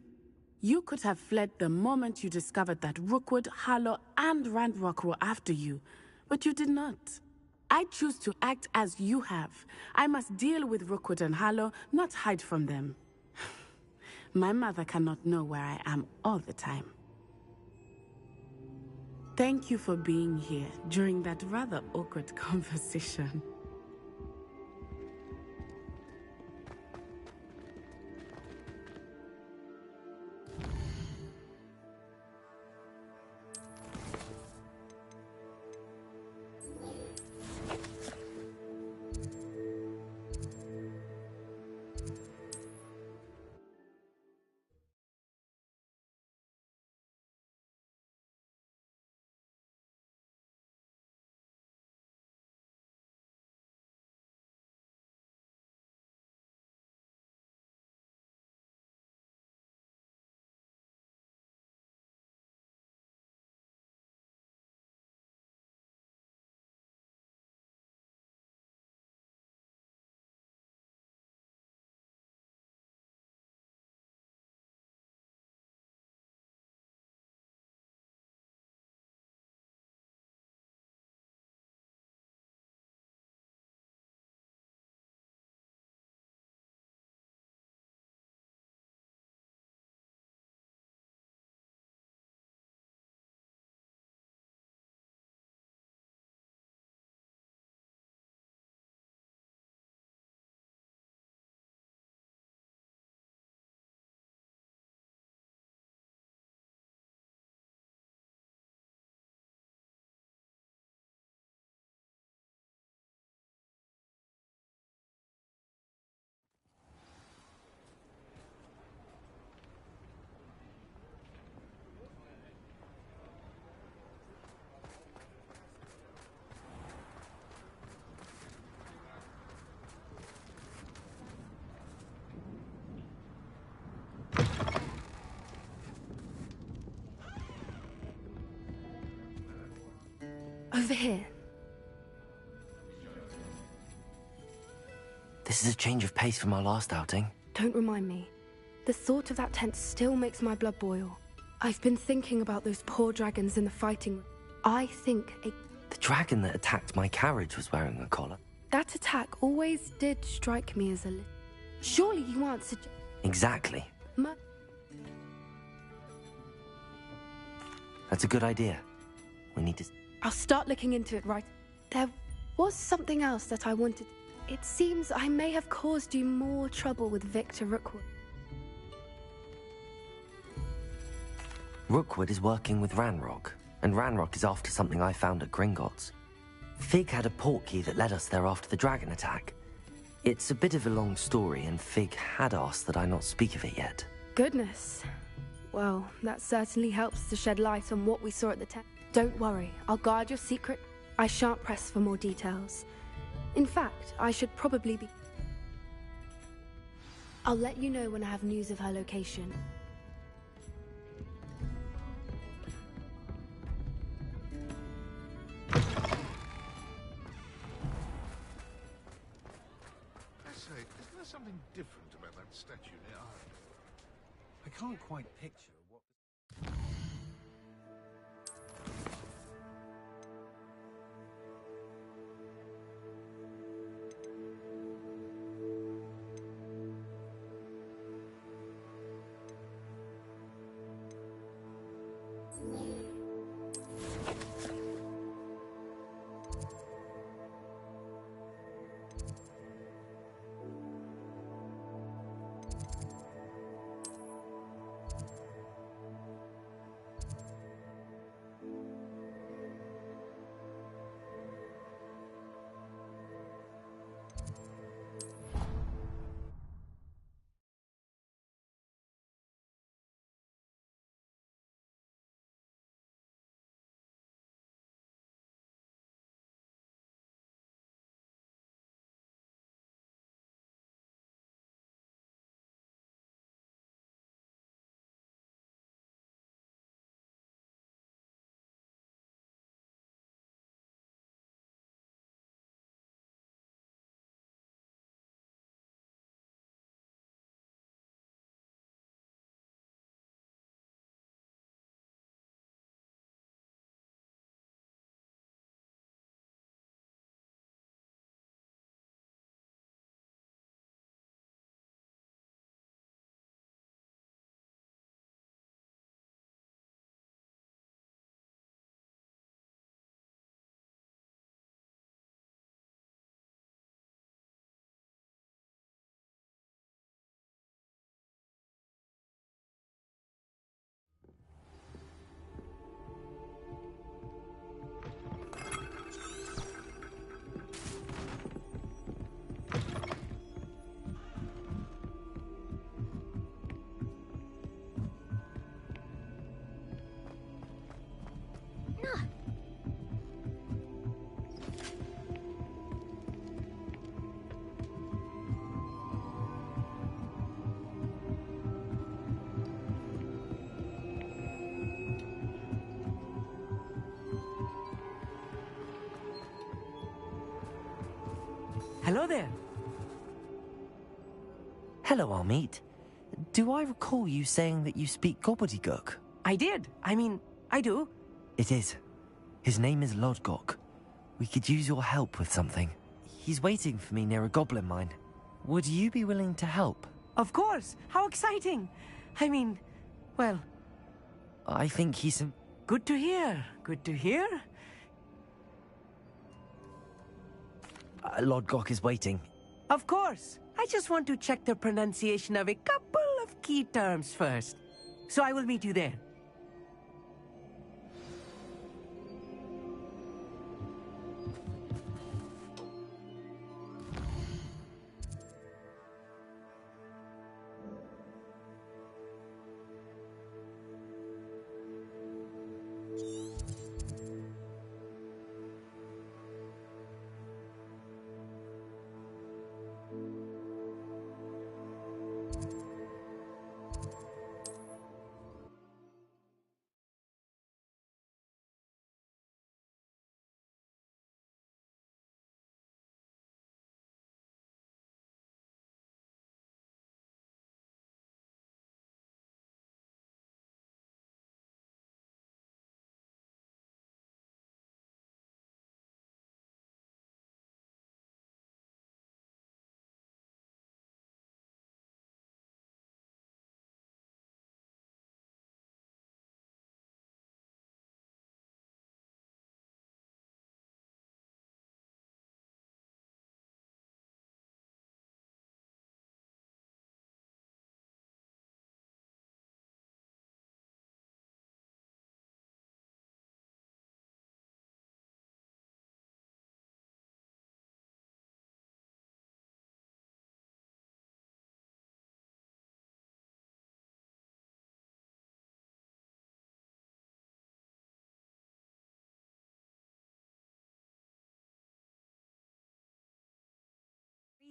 You could have fled the moment you discovered that Rookwood, Harlow, and Ranrock were after you, but you did not. I choose to act as you have. I must deal with Rookwood and Harlow, not hide from them. My mother cannot know where I am all the time. Thank you for being here during that rather awkward conversation. Over here. This is a change of pace from our last outing. Don't remind me. The thought of that tent still makes my blood boil. I've been thinking about those poor dragons in the fighting. I think The dragon that attacked my carriage was wearing a collar. that attack always did strike me as a Surely you answered. Exactly. That's a good idea. We need to... I'll start looking into it right. There was something else that I wanted. It seems I may have caused you more trouble with Victor Rookwood. Rookwood is working with Ranrock, and Ranrock is after something I found at Gringotts. Fig had a portkey that led us there after the dragon attack. It's a bit of a long story, and Fig had asked that I not speak of it yet. Goodness. Well, that certainly helps to shed light on what we saw at the tent. Don't worry, I'll guard your secret. I shan't press for more details. In fact, I should probably be... I'll let you know when I have news of her location. I say, isn't there something different about that statue near Ireland? I can't quite picture what... Hello there. Hello, Armeet. Do I recall you saying that you speak gobbledygook? I did. I mean, I do. It is. His name is Lodgok. We could use your help with something. He's waiting for me near a goblin mine. Would you be willing to help? Of course. How exciting. I mean, well... I think he's... Good to hear. Good to hear. Lodgok is waiting. Of course. I just want to check the pronunciation of a couple of key terms first. So I will meet you there.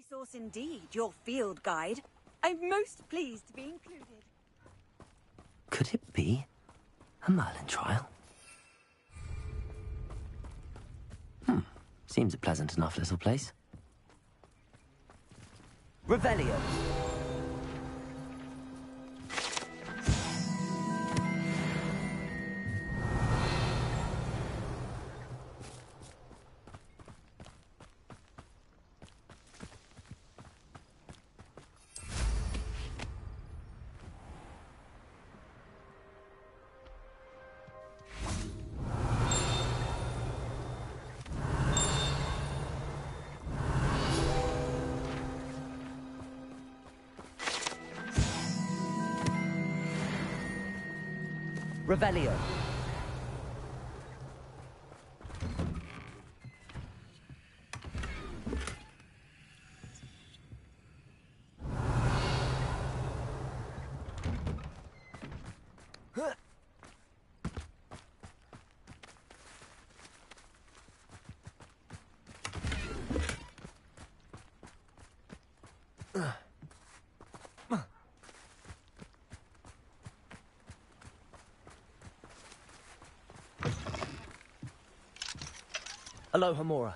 resource indeed, your field guide. I'm most pleased to be included. Could it be a Merlin trial? Seems a pleasant enough little place. Revelio. Revelio. Aloha Mora.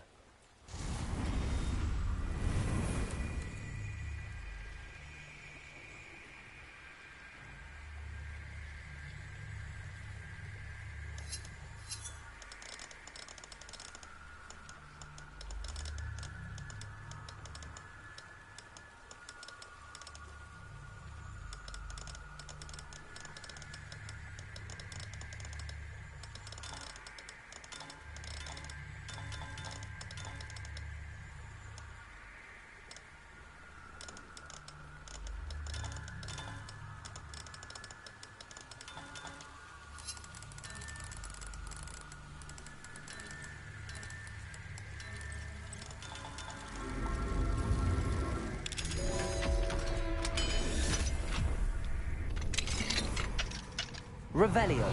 Revelio.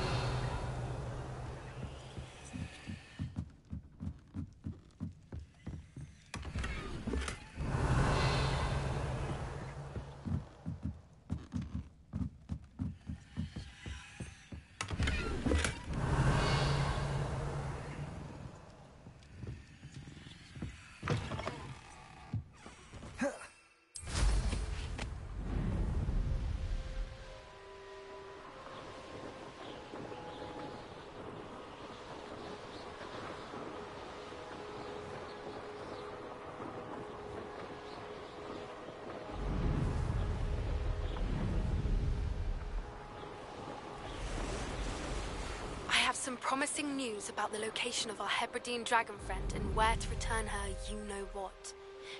I have some promising news about the location of our Hebridean dragon friend and where to return her you-know-what.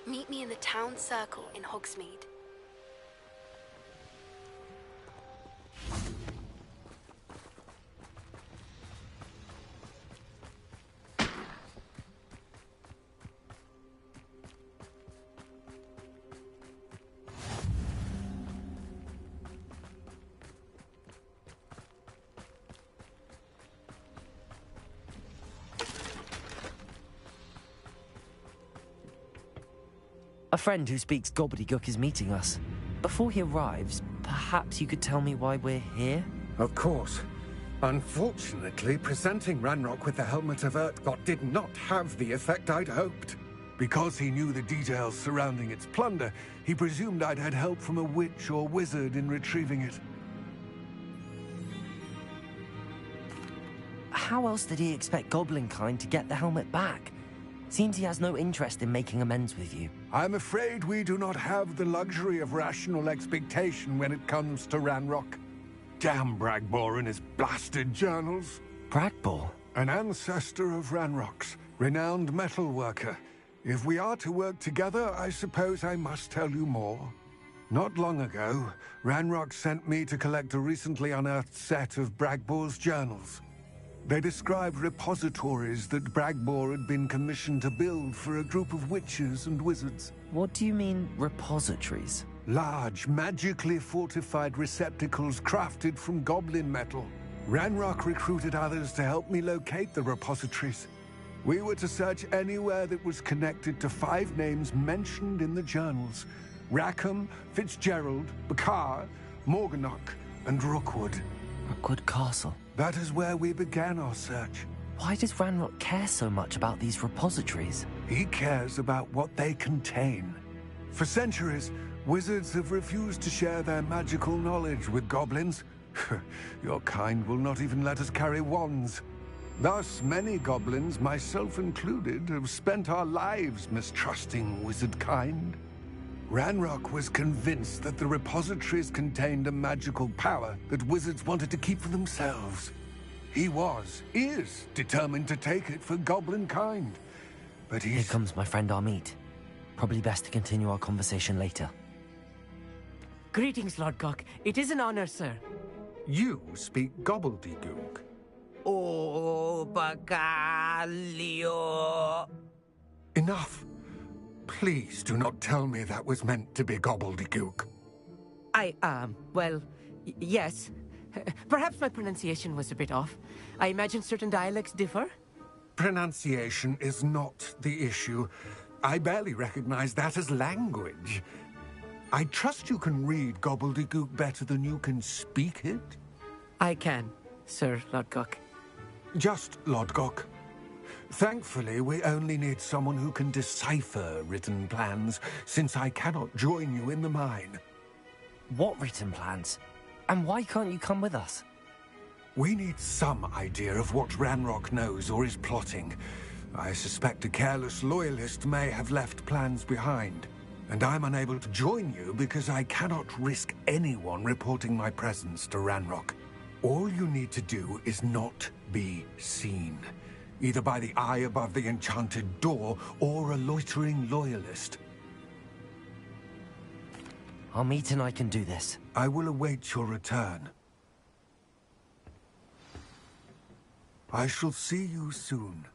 Meet me in the town circle in Hogsmeade. A friend who speaks gobbledygook is meeting us. Before he arrives, perhaps you could tell me why we're here? Of course. Unfortunately, presenting Ranrock with the Helmet of Urtkot did not have the effect I'd hoped. Because he knew the details surrounding its plunder, he presumed I'd had help from a witch or wizard in retrieving it. How else did he expect Goblinkind to get the helmet back? Seems he has no interest in making amends with you. I'm afraid we do not have the luxury of rational expectation when it comes to Ranrock. Damn Bragbor and his blasted journals. Bragbor? An ancestor of Ranrock's, renowned metal worker. If we are to work together, I suppose I must tell you more. Not long ago, Ranrock sent me to collect a recently unearthed set of Bragbor's journals. They described repositories that Bragbor had been commissioned to build for a group of witches and wizards. What do you mean, repositories? Large, magically fortified receptacles crafted from goblin metal. Ranrock recruited others to help me locate the repositories. We were to search anywhere that was connected to 5 names mentioned in the journals. Rackham, Fitzgerald, Bakar, Morganach, and Rookwood. Rookwood Castle. That is where we began our search. Why does Ranrock care so much about these repositories? He cares about what they contain. For centuries, wizards have refused to share their magical knowledge with goblins. Your kind will not even let us carry wands. Thus, many goblins, myself included, have spent our lives mistrusting wizard kind. Ranrock was convinced that the repositories contained a magical power that wizards wanted to keep for themselves. He is determined to take it for goblin kind. But Here comes my friend Amit. Probably best to continue our conversation later. Greetings, Lord Gok. It is an honor, sir. You speak gobbledygook. Oh, Bacalio. Enough. Please do not tell me that was meant to be gobbledygook. Well, yes. Perhaps my pronunciation was a bit off. I imagine certain dialects differ. Pronunciation is not the issue. I barely recognize that as language. I trust you can read gobbledygook better than you can speak it? I can, Sir Lord Gok. Just Lord Gok. Thankfully, we only need someone who can decipher written plans, since I cannot join you in the mine. What written plans? And why can't you come with us? We need some idea of what Ranrock knows or is plotting. I suspect a careless loyalist may have left plans behind. And I'm unable to join you because I cannot risk anyone reporting my presence to Ranrock. All you need to do is not be seen. Either by the eye above the enchanted door, or a loitering loyalist. Amit and I can do this. I will await your return. I shall see you soon.